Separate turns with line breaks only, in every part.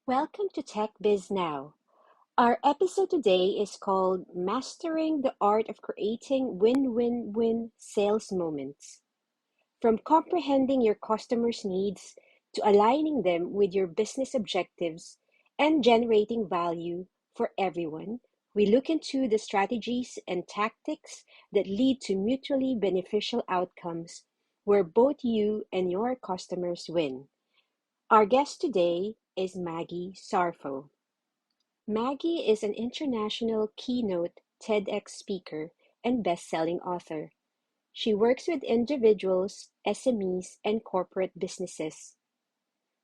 Welcome to Tech Biz Now. Our episode today is called Mastering the Art of Creating Win-Win-Win Sales Moments. From comprehending your customers' needs to aligning them with your business objectives and generating value for everyone, we look into the strategies and tactics that lead to mutually beneficial outcomes where both you and your customers win. Our guest today is Maggie Sarfo. Maggie is an international Keynote TEDx speaker and best-selling author. She works with individuals, SMEs, and corporate businesses.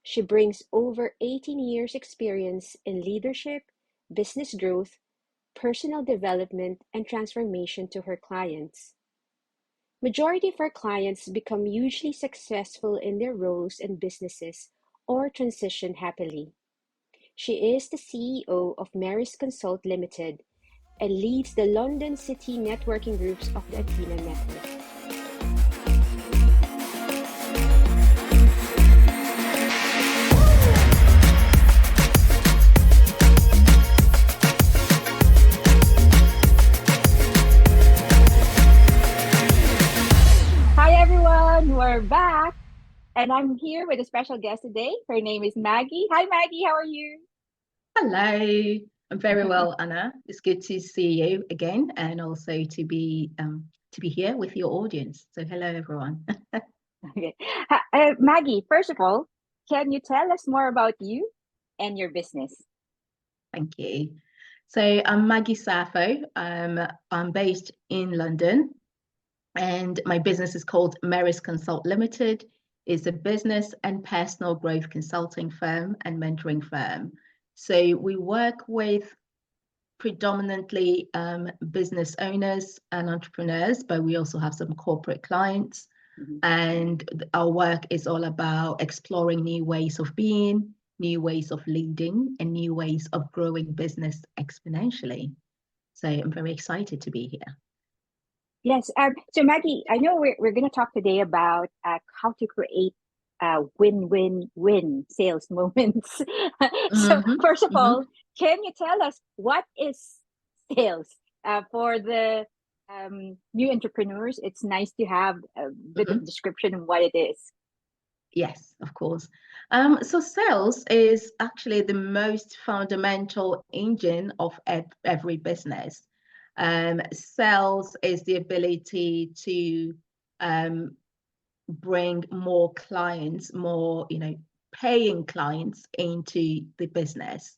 She brings over 18 years experience in leadership, business growth, personal development, and transformation to her clients. Majority of her clients become hugely successful in their roles and businesses or transition happily. She is the CEO of Maris Consult Limited and leads the London City networking groups of the Athena Network. Hi everyone, we're back and I'm here with a special guest today. Her name is Maggie. Hi Maggie, how are you?
Hello, I'm very well, Anna. It's good to see you again, and also to be here with your audience. So, hello, everyone.
Okay. Maggie, first of all, can you tell us more about you and your business?
Thank you. So, I'm Maggie Sarfo. I'm based in London, and my business is called Maris Consult Limited. It's a business and personal growth consulting firm and mentoring firm. So, we work with predominantly business owners and entrepreneurs, but we also have some corporate clients. And our work is all about exploring new ways of being, new ways of leading, and new ways of growing business exponentially. So I'm very excited to be here.
Yes. So Maggie, I know we're going to talk today about how to create win-win-win sales moments. So first of all, can you tell us what is sales? For the new entrepreneurs, it's nice to have a bit of description of what it is.
Yes, of course. So sales is actually the most fundamental engine of every business. Sales is the ability to bring more clients, more paying clients into the business.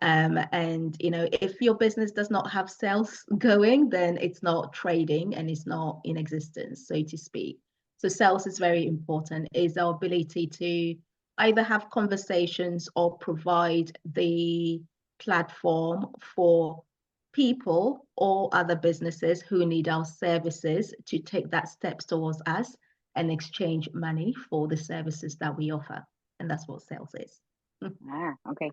And if your business does not have sales going, then it's not trading and it's not in existence, so to speak. So sales is very important. Is our ability to either have conversations or provide the platform for people or other businesses who need our services to take that steps towards us and exchange money for the services that we offer. And that's what sales is.
Okay.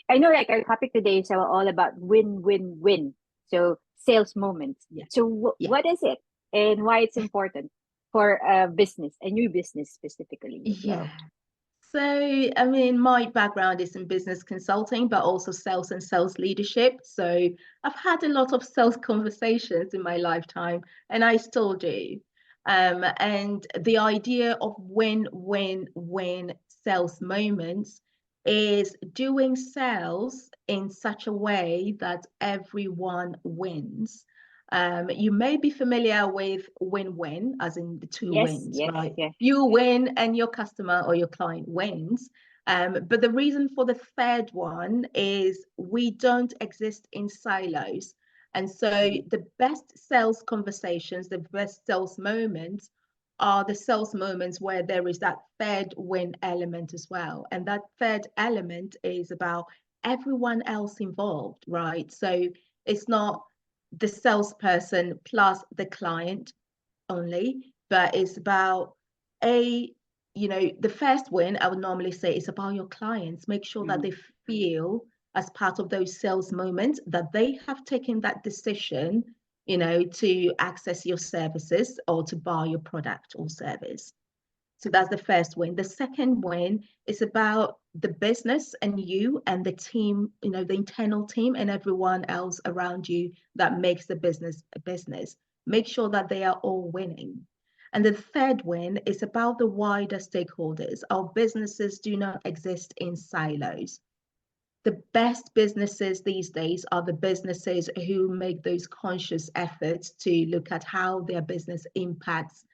I know like our topic today is all about win-win-win. So sales moments.
Yeah.
So what is it and why it's important for a business, a new business specifically?
Yeah. So, I mean, my background is in business consulting, but also sales and sales leadership. So I've had a lot of sales conversations in my lifetime, and I still do. And the idea of win-win-win sales moments is doing sales in such a way that everyone wins. You may be familiar with win-win, as in the two wins, right?
Yes.
You win and your customer or your client wins. But the reason for the third one is we don't exist in silos. And so the best sales conversations, the best sales moments are the sales moments where there is that third win element as well. And that third element is about everyone else involved, right? So it's not the salesperson plus the client only, but it's about the first win, I would normally say, is about your clients. Make sure that they feel as part of those sales moments that they have taken that decision, to access your services or to buy your product or service. So that's the first win. The second win is about the business and you and the team, the internal team and everyone else around you that makes the business a business. Make sure that they are all winning. And the third win is about the wider stakeholders. Our businesses do not exist in silos. The best businesses these days are the businesses who make those conscious efforts to look at how their business impacts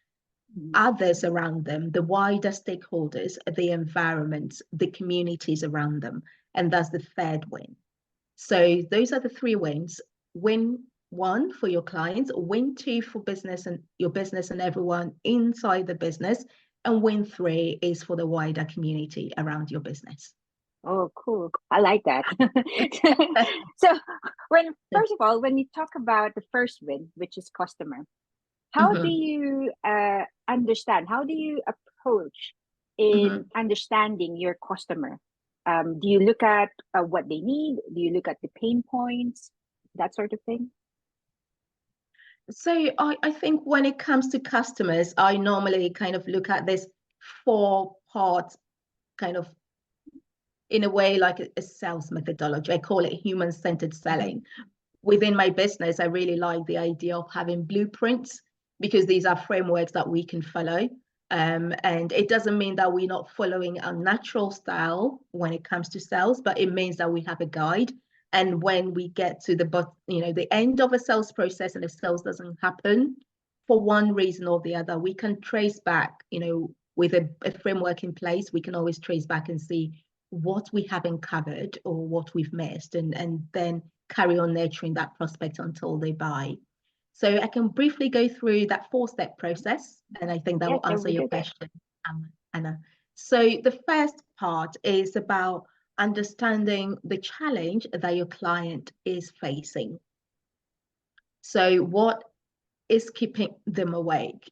others around them, the wider stakeholders, the environment, the communities around them. And that's the third win. So those are the three wins. Win one for your clients, win two for business and your business and everyone inside the business, and win three is for the wider community around your business.
Oh, cool. I like that. So first of all, when you talk about the first win, which is customer, how do you understand? How do you approach in understanding your customer? Do you look at what they need? Do you look at the pain points? That sort of thing?
So I think when it comes to customers, I normally kind of look at this 4-part kind of, in a way, like a sales methodology. I call it human-centered selling. Within my business, I really like the idea of having blueprints because these are frameworks that we can follow. And it doesn't mean that we're not following a natural style when it comes to sales, but it means that we have a guide. And when we get to the end of a sales process and if sales doesn't happen for one reason or the other, we can trace back, with a framework in place, we can always trace back and see what we haven't covered or what we've missed, and then carry on nurturing that prospect until they buy. So I can briefly go through that 4-step process, and I think that will answer your question, Anna. So the first part is about understanding the challenge that your client is facing. So what is keeping them awake?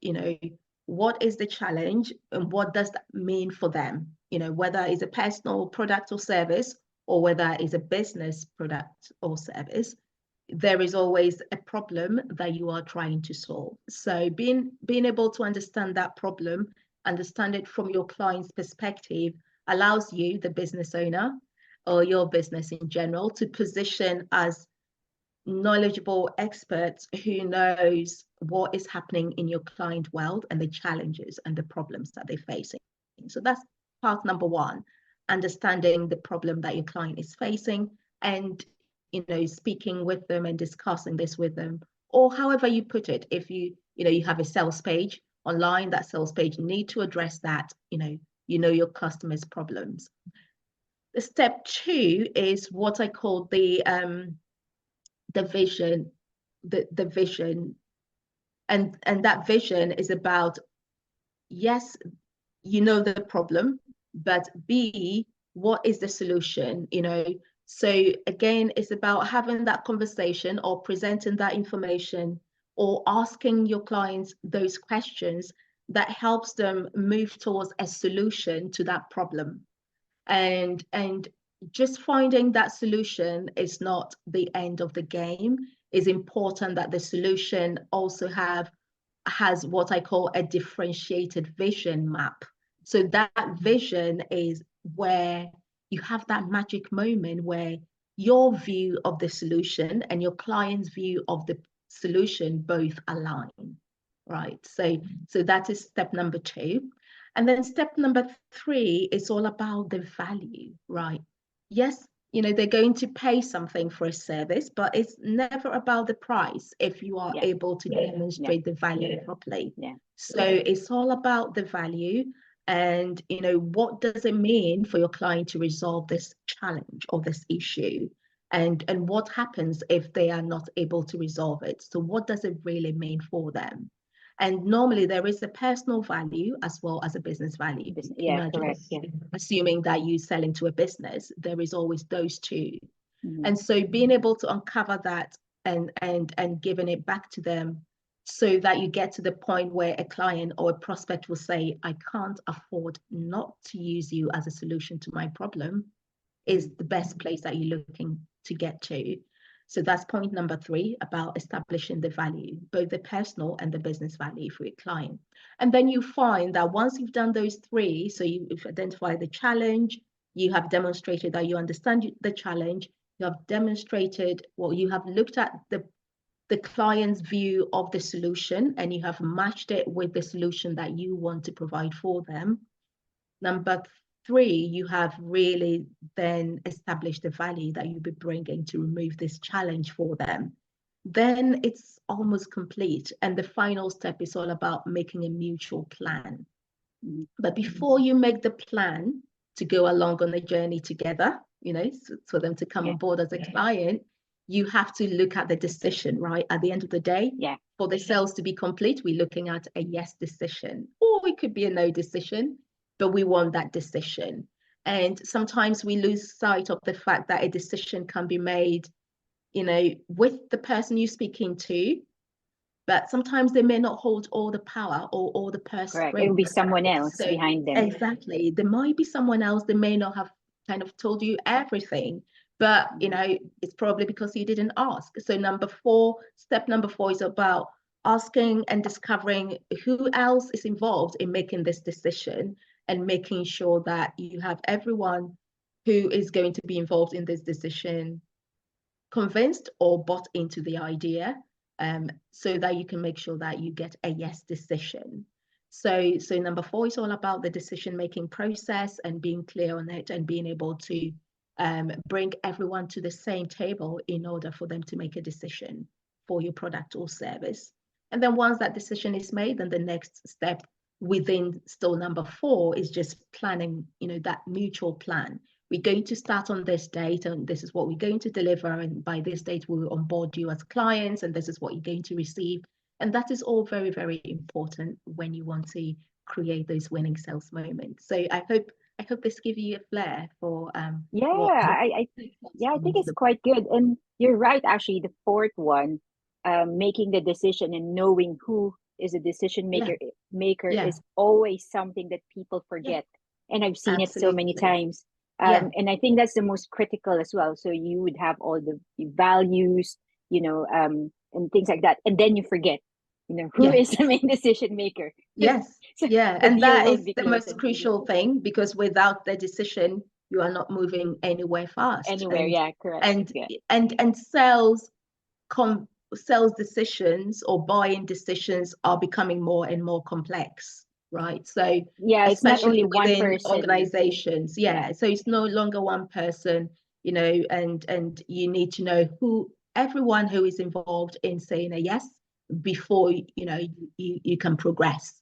What is the challenge and what does that mean for them? Whether it's a personal product or service or whether it's a business product or service, there is always a problem that you are trying to solve. So being able to understand that problem, understand it from your client's perspective, allows you, the business owner, or your business in general, to position as knowledgeable experts who knows what is happening in your client world and the challenges and the problems that they're facing. So that's part number one, understanding the problem that your client is facing and speaking with them and discussing this with them, or however you put it. If you have a sales page online, that sales page need to address that, your customers' problems. The step 2 is what I call the vision, the vision, and that vision is about, yes, the problem, but B, what is the solution? So again, it's about having that conversation or presenting that information or asking your clients those questions that helps them move towards a solution to that problem. And just finding that solution is not the end of the game. It's important that the solution also has what I call a differentiated vision map. So that vision is where you have that magic moment where your view of the solution and your client's view of the solution both align, right? So that is step number 2. And then step number 3 is all about the value, right? Yes, they're going to pay something for a service, but it's never about the price if you are able to demonstrate the value properly. So it's all about the value and, what does it mean for your client to resolve this challenge or this issue? And what happens if they are not able to resolve it? So what does it really mean for them? And normally there is a personal value as well as a business value.
Correct.
Assuming that you sell into a business, there is always those two. And so being able to uncover that and giving it back to them so that you get to the point where a client or a prospect will say, I can't afford not to use you as a solution to my problem, is the best place that you're looking to get to. So that's point number 3 about establishing the value, both the personal and the business value for your client. And then you find that once you've done those 3, so you've identified the challenge, you have demonstrated that you understand the challenge, you have demonstrated, well, you have looked at the client's view of the solution and you have matched it with the solution that you want to provide for them. Number 3, you have really then established the value that you'll be bringing to remove this challenge for them. Then it's almost complete. And the final step is all about making a mutual plan. But before you make the plan to go along on the journey together, for them to come on board as a client, you have to look at the decision, right? At the end of the day, for the sales to be complete, we're looking at a yes decision, or it could be a no decision, but we want that decision. And sometimes we lose sight of the fact that a decision can be made, with the person you're speaking to, but sometimes they may not hold all the power or all the purse strings.
Correct. It will be someone else behind them.
Exactly. There might be someone else. They may not have kind of told you everything, but it's probably because you didn't ask. So step number 4 is about asking and discovering who else is involved in making this decision and making sure that you have everyone who is going to be involved in this decision convinced or bought into the idea, so that you can make sure that you get a yes decision. So number 4 is all about the decision-making process and being clear on it and being able to bring everyone to the same table in order for them to make a decision for your product or service. And then once that decision is made, then the next step within still number 4 is just planning, that mutual plan. We're going to start on this date and this is what we're going to deliver, and by this date we'll onboard you as clients and this is what you're going to receive. And that is all very, very important when you want to create those winning sales moments. So I hope this gives you a flair for
I think it's quite good. And you're right, actually, the 4th one, making the decision and knowing who is a decision maker is always something that people forget. And I've seen it so many times. And I think that's the most critical as well. So you would have all the values, and things like that. And then you forget, who is the main decision maker.
Yes. And that is the most crucial thing, because without the decision, you are not moving anywhere fast.
Correct.
And sales decisions or buying decisions are becoming more and more complex. Right. So
it's not only one person.
Organizations. So it's no longer one person, and you need to know everyone who is involved in saying a yes before you can progress.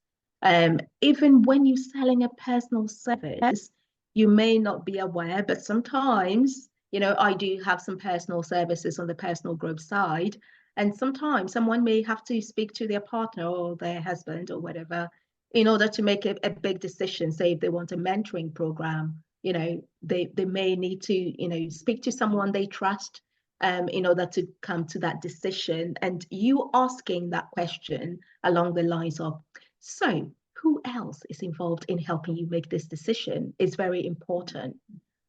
Even when you're selling a personal service, you may not be aware, but sometimes, I do have some personal services on the personal growth side, and sometimes someone may have to speak to their partner or their husband or whatever in order to make a big decision. Say if they want a mentoring program, they may need to, speak to someone they trust in order to come to that decision. And you asking that question along the lines of, so who else is involved in helping you make this decision is very important.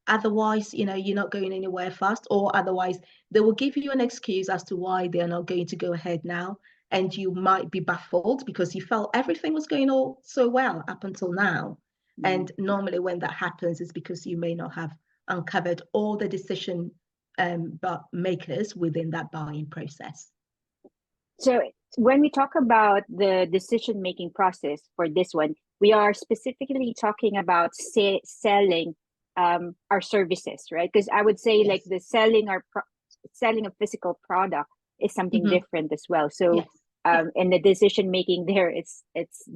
Otherwise, you're not going anywhere fast, or otherwise they will give you an excuse as to why they're not going to go ahead now. And you might be baffled because you felt everything was going all so well up until now. And normally when that happens is because you may not have uncovered all the decision makers within that buying process.
So when we talk about the decision-making process for this one, we are specifically talking about selling our services, right? Because I would say like the selling a physical product is something different as well. So and the decision making there, it's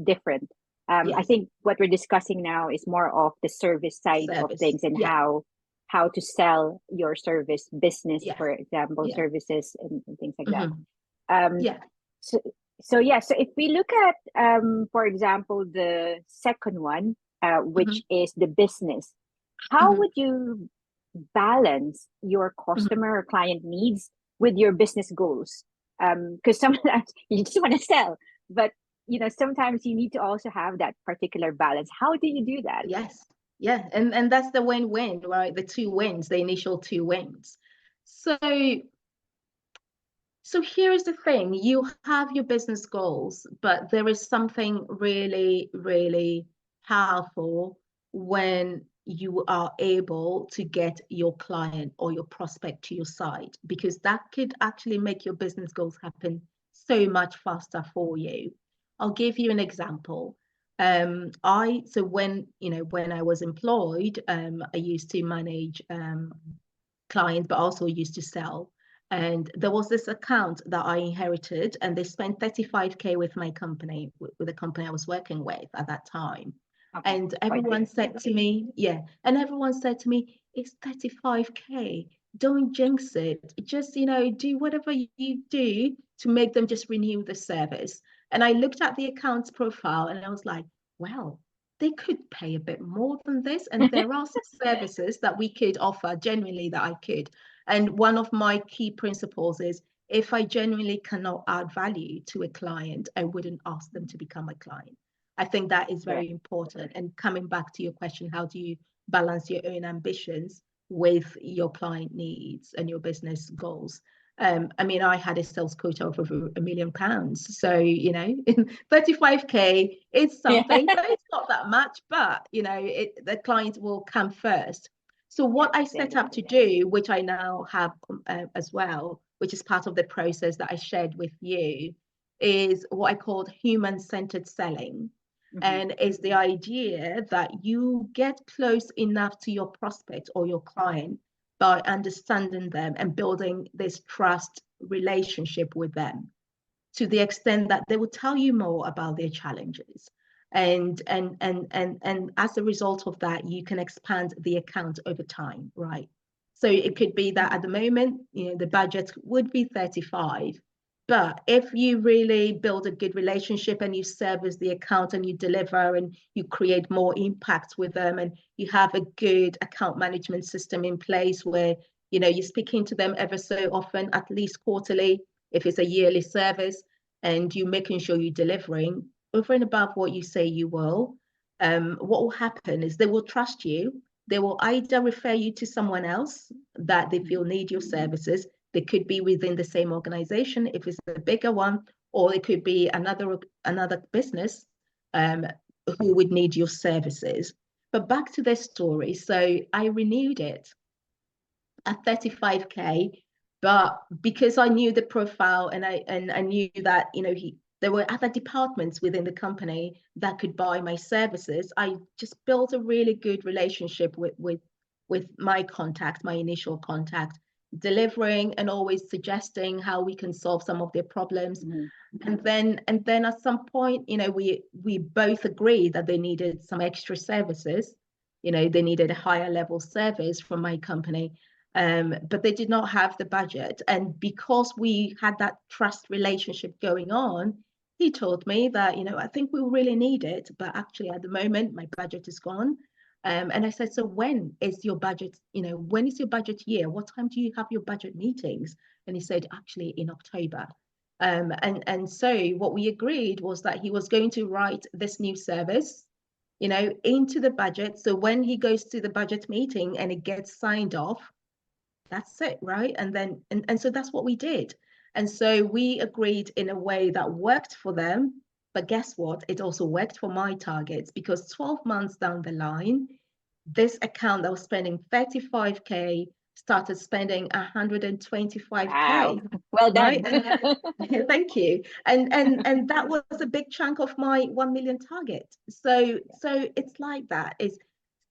different. I think what we're discussing now is more of the service side of things and how to sell your service business, for example, services and things like that. So if we look at for example the second one, which is the business, how would you balance your customer or client needs with your business goals? Because sometimes you just want to sell, but sometimes you need to also have that particular balance. How do you do that?
And that's the win-win, right? The 2 wins, the initial 2 wins. So So here is the thing, you have your business goals, but there is something really, really powerful when you are able to get your client or your prospect to your side, because that could actually make your business goals happen so much faster for you. I'll give you an example. When I was employed, I used to manage clients, but also used to sell. And there was this account that I inherited, and they spent 35K with my company, with the company I was working with at that time.
Okay,
And
quite
everyone
big.
said to me, yeah, and everyone said to me, it's 35K. Don't jinx it. Just, do whatever you do to make them just renew the service. And I looked at the account's profile and I was like, well, they could pay a bit more than this. And there are some services that we could offer genuinely that I could. And one of my key principles is if I genuinely cannot add value to a client, I wouldn't ask them to become a client. I think that is
Correct.
very important. And coming back to your question, how do you balance your own ambitions with your client needs and your business goals? I mean, I had a sales quota of over £1 million. So, 35K is
Yeah,
something, but it's not that much. But, the client will come first. So what I set up to
definitely.
do, which I now have as well, which is part of the process that I shared with you, is what I called human-centered selling.
Hmm.
And is the idea that you get close enough to your prospect or your client by understanding them and building this trust relationship with them to the extent that they will tell you more about their challenges. And as a result of that, you can expand the account over time, right? So it could be that at the moment, the budget would be 35. But if you really build a good relationship and you service the account and you deliver and you create more impact with them and you have a good account management system in place where, you're speaking to them ever so often, at least quarterly, if it's a yearly service, and you making sure you're delivering over and above what you say you will, what will happen is they will trust you. They will either refer you to someone else that they feel need your services. They could be within the same organization if it's a bigger one, or it could be another business um, who would need your services. But back to this story. So I renewed it at 35K, but because I knew the profile and I knew that there were other departments within the company that could buy my services, I just built a really good relationship with my contact, my initial contact, delivering and always suggesting how we can solve some of their problems.
Hmm.
And then at some point, we both agreed that they needed some extra services. They needed a higher level service from my company, but they did not have the budget. And because we had that trust relationship going on, he told me that, I think we really need it, but actually at the moment my budget is gone. And I said, so when is your budget, when is your budget year? What time do you have your budget meetings? And he said, actually in October. And so what we agreed was that he was going to write this new service, into the budget. So when he goes to the budget meeting and it gets signed off, that's it, right? And so that's what we did. And so we agreed in a way that worked for them. But guess what? It also worked for my targets, because 12 months down the line, this account that was spending 35K started spending
Wow.
125K,
Well
right?
done.
Thank you. And that was a big chunk of my 1 million target. So it's like that. Is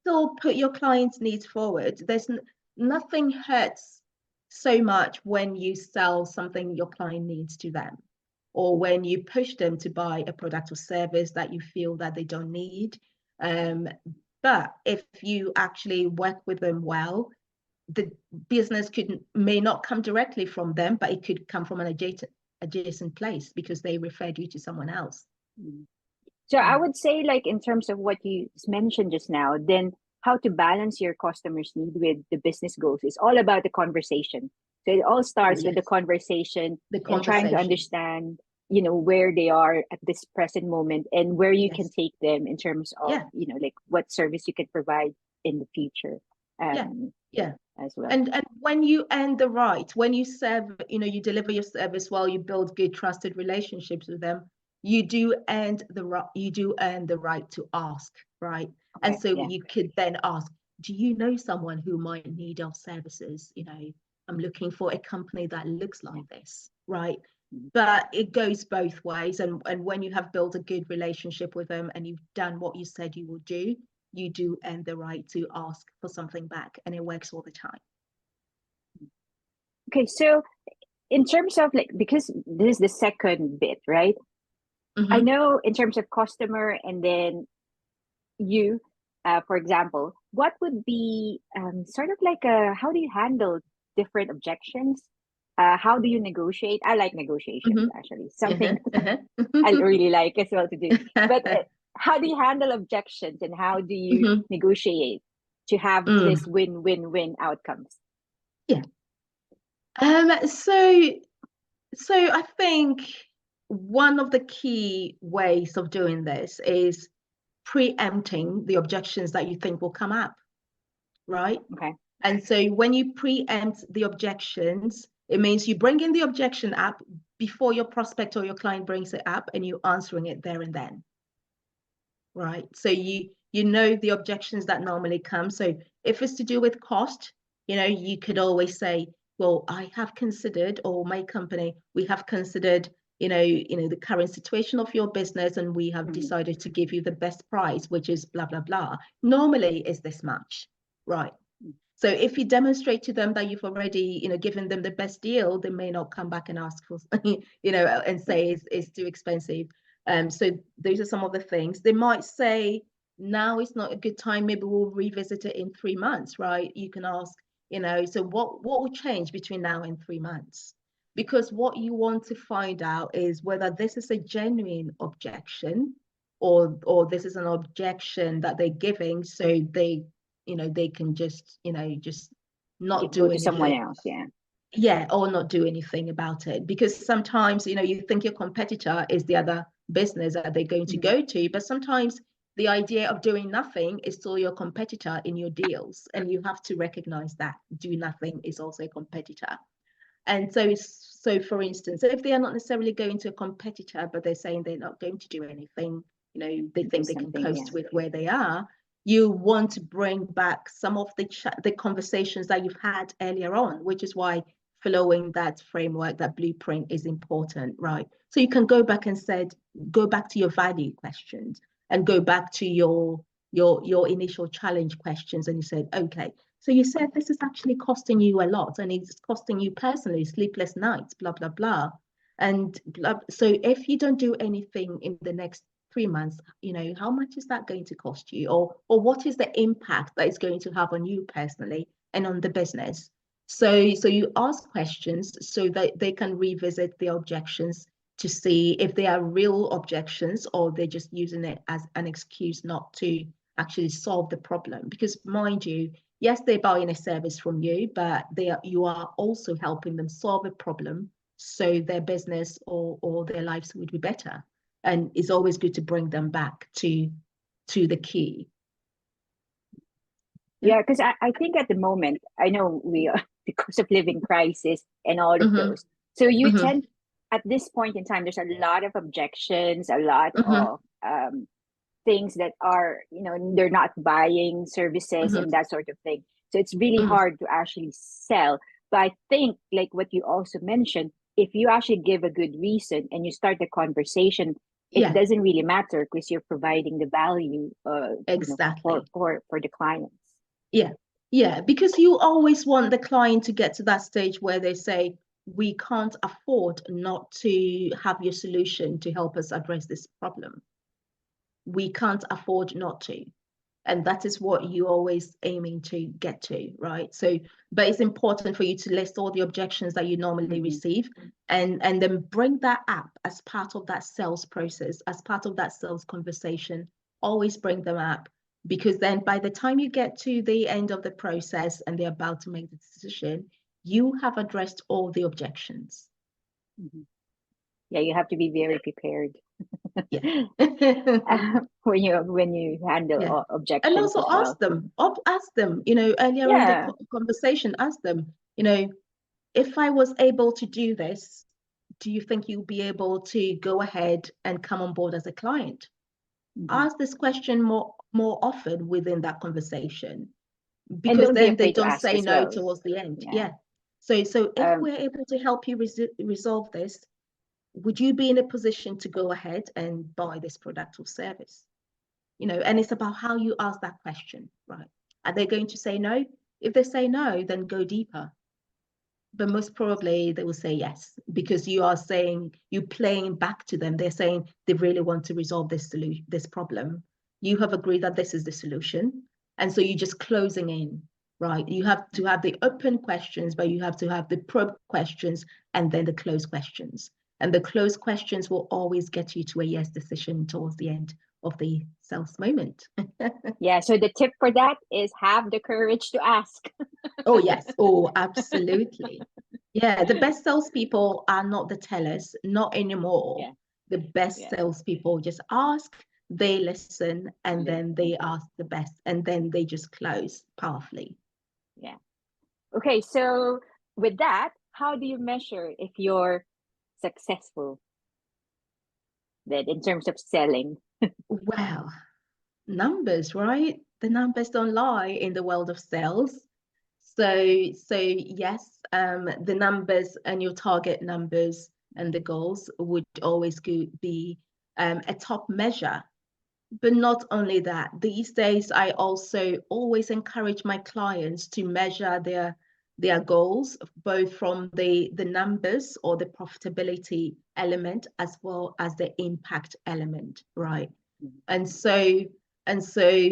still put your client's needs forward. Nothing hurts so much when you sell something your client needs to them, or when you push them to buy a product or service that you feel that they don't need. But if you actually work with them well, the business may not come directly from them, but it could come from an adjacent place because they referred you to someone else.
Mm. So I
Mm.
would say, like in terms of what you mentioned just now, then how to balance your customers' need with the business goals is all about the conversation. So it all
Oh,
starts with the
yes,
conversation
the
and trying to
conversation.
understand, where they are at this present moment and where you can
Yes,
take them in terms of,
yeah.
like what service you can provide in the future.
Yeah, yeah.
as well.
And when you earn the right, when you serve, you deliver your service well, you build good, trusted relationships with them, you do earn the right to ask, right? And
Okay,
so
yeah.
you could then ask, do you know someone who might need our services? I'm looking for a company that looks
Yeah.
like this, right?
Mhm.
But it goes both ways. And when you have built a good relationship with them and you've done what you said you will do, you do earn the right to ask for something back. And it works all the time.
Okay, so in terms of like, because this is the second bit, right? I
Mm-hmm.
know in terms of customer and then you, for example, what would be sort of like how do you handle different objections? How do you negotiate? I like negotiations
Mm-hmm.
actually,
Uh-huh.
something I
Uh-huh.
really like as well to do. But how do you handle objections and how do you
Mm-hmm.
negotiate to have
Mm.
this win-win-win outcomes?
Yeah. So I think one of the key ways of doing this is preempting the objections that you think will come up, right?
Okay.
And so when you preempt the objections, it means you bring in the objection up before your prospect or your client brings it up and you answering it there and then, right? So you know the objections that normally come. So if it's to do with cost, you could always say, well, I have considered, or my company, we have considered, the current situation of your business, and we have
Mhm.
decided to give you the best price, which is blah, blah, blah. Normally is this much, right? So if you demonstrate to them that you've already, given them the best deal, they may not come back and ask for, and
Yeah.
say it's too expensive. So those are some of the things. They might say, now is not a good time. Maybe we'll revisit it in 3 months, right? You can ask, so what will change between now and 3 months? Because what you want to find out is whether this is a genuine objection or this is an objection that they're giving so they can just not
Go
do
to someone
anything.
else. Yeah.
Yeah, or not do anything about it. Because sometimes, you think your competitor is the other business that they're going to
Mhm.
go to, but sometimes the idea of doing nothing is still your competitor in your deals. And you have to recognize that do nothing is also a competitor. And so for instance, if they are not necessarily going to a competitor, but they're saying they're not going to do anything, they
Do
think they can
something. Yeah.
coast with where they are, you want to bring back some of the conversations that you've had earlier on, which is why following that framework, that blueprint is important, right? So you can go back to your value questions and go back to your initial challenge questions. And you said, okay, so you said this is actually costing you a lot and it's costing you personally sleepless nights, blah, blah, blah. And so if you don't do anything in the next 3 months, how much is that going to cost you? Or what is the impact that it's going to have on you personally and on the business? So you ask questions so that they can revisit the objections to see if they are real objections or they're just using it as an excuse not to actually solve the problem. Because mind you, yes, they're buying a service from you, but you are also helping them solve a problem so their business or their lives would be better. And it's always good to bring them back to the key. Yeah.
Yeah, because I think at the moment, I know we are the cost of living crisis and all of
Mm-hmm.
those. So you
Mm-hmm.
tend, at this point in time, there's a lot of objections, a lot
Mm-hmm.
of things that are, they're not buying services
Mm-hmm.
and that sort of thing. So it's really
Mm-hmm.
hard to actually sell. But I think, like what you also mentioned, if you actually give a good reason and you start the conversation, it
Yeah,
doesn't really matter because you're providing the value,
exactly.
for the clients.
Yeah. Yeah, because you always want the client to get to that stage where they say, we can't afford not to have your solution to help us address this problem. We can't afford not to. And that is what you're always aiming to get to, right? So, but it's important for you to list all the objections that you normally
Mhm.
receive and then bring that up as part of that sales process, as part of that sales conversation. Always bring them up because then by the time you get to the end of the process and they're about to make the decision, you have addressed all the objections.
Mhm. Yeah, you have to be very prepared.
Yeah.
When you handle
Yeah. And
objections
also
as well.
ask them, earlier in the
Yeah.
conversation, ask them, if I was able to do this, do you think you'll be able to go ahead and come on board as a client?
Hmm.
Ask this question more often within that conversation,
And
because
don't be
then they
afraid to
don't
ask
say
as
no
well.
towards the end.
Yeah.
Yeah. So if
Um,
we're able to help you resolve this, would you be in a position to go ahead and buy this product or service? And it's about how you ask that question, right? Are they going to say no? If they say no, then go deeper. But most probably they will say yes, because you're playing back to them. They're saying they really want to resolve this problem. You have agreed that this is the solution. And so you're just closing in, right? You have to have the open questions, but you have to have the probe questions and then the closed questions. And the closed questions will always get you to a yes decision towards the end of the sales moment.
yeah. So the tip for that is have the courage to ask.
Oh, yes. Oh, absolutely. Yeah, the best salespeople are not the tellers, not anymore.
Yeah.
The best
Yeah.
salespeople just ask, they listen, and then
Listen.
they ask the best, and then they just close powerfully.
Yeah. Okay. So with that, how do you measure if you're successful then in terms of selling?
Well, numbers, right? The numbers don't lie in the world of sales. So yes, the numbers and your target numbers and the goals would always be a top measure. But not only that, these days I also always encourage my clients to measure their goals, both from the numbers or the profitability element as well as the impact element, right? And so and so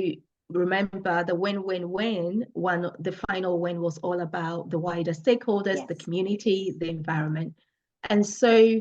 remember the win-win-win one, the final win was all about the wider stakeholders, the
Yes.
community, the environment. And so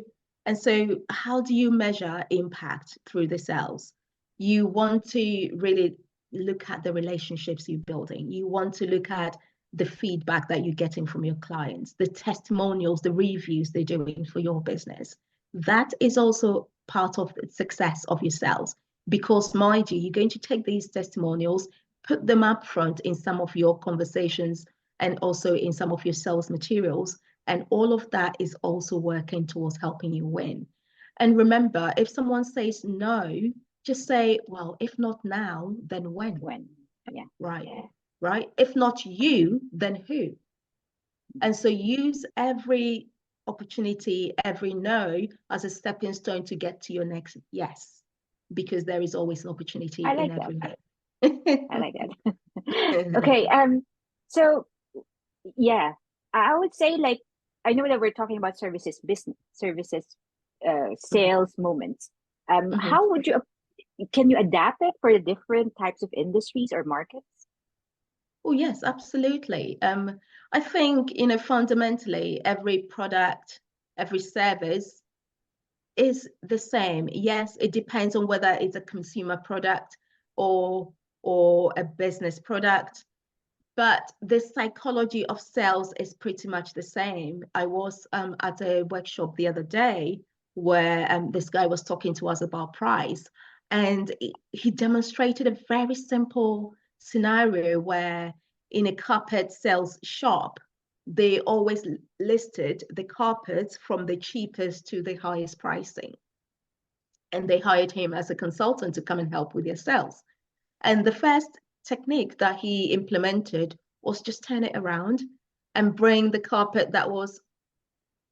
how do you measure impact through the sales? You want to really look at the relationships you're building. You want to look at the feedback that you're getting from your clients, the testimonials, the reviews they're doing for your business. That is also part of the success of your sales, because mind you, you're going to take these testimonials, put them up front in some of your conversations and also in some of your sales materials. And all of that is also working towards helping you win. And remember, if someone says no, just say, well, if not now, then when?
When? Yeah.
Right. Right. If not you, then who? And so use every opportunity, every no as a stepping stone to get to your next yes, because there is always an opportunity
I
in
like that.
every no.
I like that. Okay. So yeah, I would say like I know that we're talking about services, business services, sales moments.
Mhm.
How would you can you adapt it for the different types of industries or markets?
Oh, yes, absolutely. I think, fundamentally, every product, every service is the same. Yes, it depends on whether it's a consumer product or or a business product, but the psychology of sales is pretty much the same. I was at a workshop the other day where this guy was talking to us about price, and he demonstrated a very simple scenario where in a carpet sales shop, they always listed the carpets from the cheapest to the highest pricing. And they hired him as a consultant to come and help with their sales. And the first technique that he implemented was just turn it around and bring the carpet that was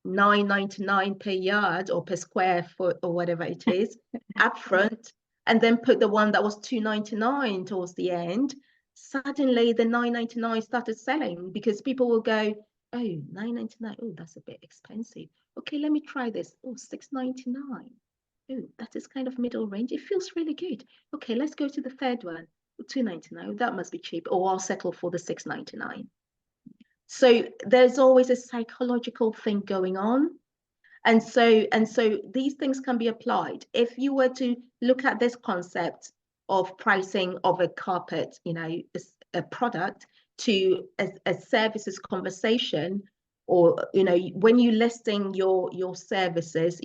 9.99 per yard or per square foot or whatever it is up front, and then put the one that was 2.99 towards the end. Suddenly the 9.99 started selling because people will go, oh, 9.99, oh, that's a bit expensive. Okay, let me try this. Oh, 6.99. Oh, that is kind of middle range. It feels really good. Okay, let's go to the third one. 2.99. That must be cheap. Or I'll settle for the 6.99. So there's always a psychological thing going on. And so these things can be applied. If you were to look at this concept of pricing of a carpet, a product to a services conversation, or when you're listing your services,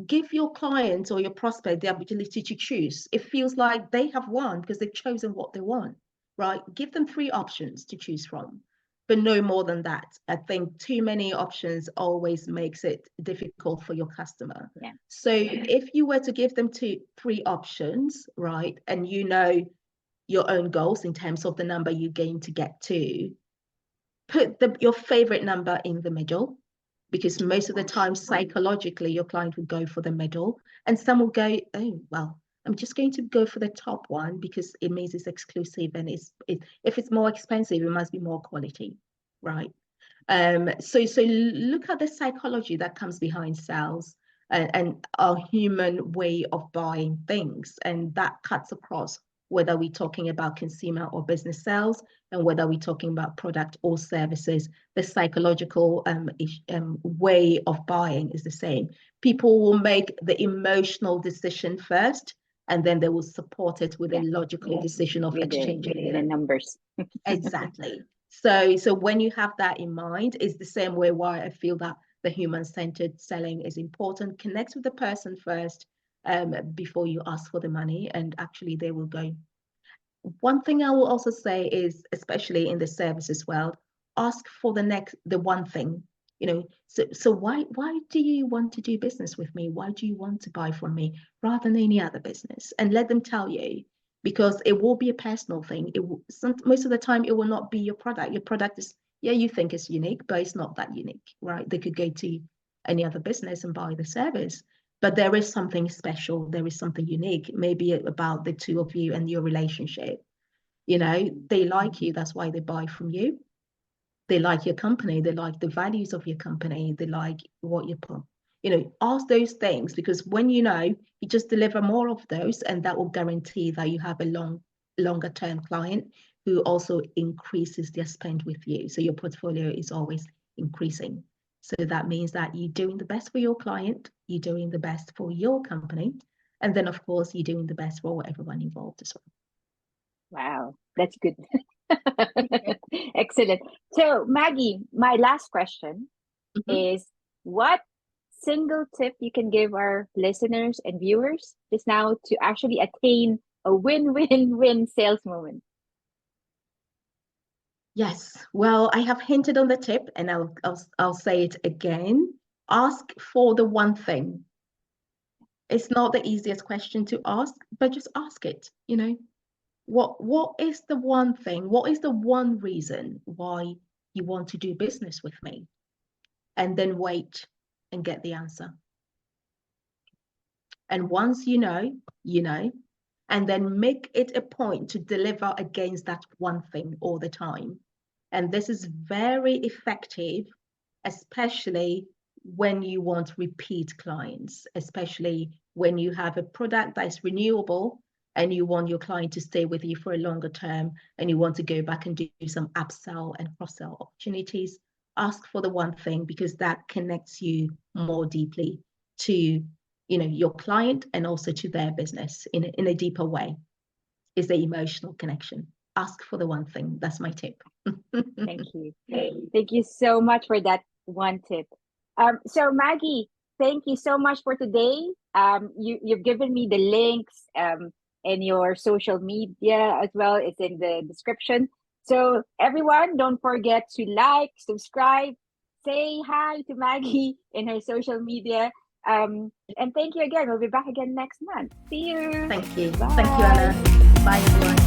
give your client or your prospect the ability to choose. It feels like they have won because they've chosen what they want, right? Give them 3 options to choose from, but no more than that. I think too many options always makes it difficult for your customer.
Yeah.
So if you were to give them 3 options, right, and you know your own goals in terms of the number you're going to get to, put your favorite number in the middle, because most of the time psychologically your client will go for the middle, and some will go, oh well, I'm just going to go for the top one because it means it's exclusive, and if it's more expensive, it must be more quality, right? So look at the psychology that comes behind sales, and our human way of buying things, and that cuts across whether we're talking about consumer or business sales, and whether we're talking about product or services. The psychological way of buying is the same. People will make the emotional decision first, and then they will support it with a logical decision of exchanging
the numbers.
Exactly. So when you have that in mind, it's the same way why I feel that the human-centered selling is important. Connect with the person first, before you ask for the money, and actually they will go. One thing I will also say is, especially in the services world, ask for the one thing. So why do you want to do business with me? Why do you want to buy from me rather than any other business? And let them tell you, because it will be a personal thing. Most of the time it will not be your product. Your product is, yeah, you think it's unique, but it's not that unique, right? They could go to any other business and buy the service, but there is something special. There is something unique, maybe about the two of you and your relationship. They like you, that's why they buy from you. They like your company, they like the values of your company, they like what you put. Ask those things, because when you just deliver more of those, and that will guarantee that you have a longer term client who also increases their spend with you. So your portfolio is always increasing. So that means that you're doing the best for your client, you're doing the best for your company, and then of course you're doing the best for everyone involved as well.
Wow, that's good. Excellent. So, Maggie, my last question is, what single tip you can give our listeners and viewers just now to actually attain a win-win-win sales moment?
Yes, well, I have hinted on the tip, and I'll say it again. Ask for the one thing. It's not the easiest question to ask, but just ask it. What is the one thing? What is the one reason why you want to do business with me? And then wait and get the answer. And once you know, and then make it a point to deliver against that one thing all the time. And this is very effective, especially when you want repeat clients, especially when you have a product that is renewable and you want your client to stay with you for a longer term, and you want to go back and do some upsell and cross-sell opportunities. Ask for the one thing, because that connects you more deeply to your client, and also to their business in a deeper way, is the emotional connection. Ask for the one thing. That's my tip.
Thank you. Thank you so much for that one tip. So Maggie, thank you so much for today. You've given me the links and your social media as well. It's in the description. So everyone, don't forget to like, subscribe, say hi to Maggie in her social media. And thank you again. We'll be back again next month. See you.
Thank you.
Bye.
Thank you, Anna. Bye, everyone.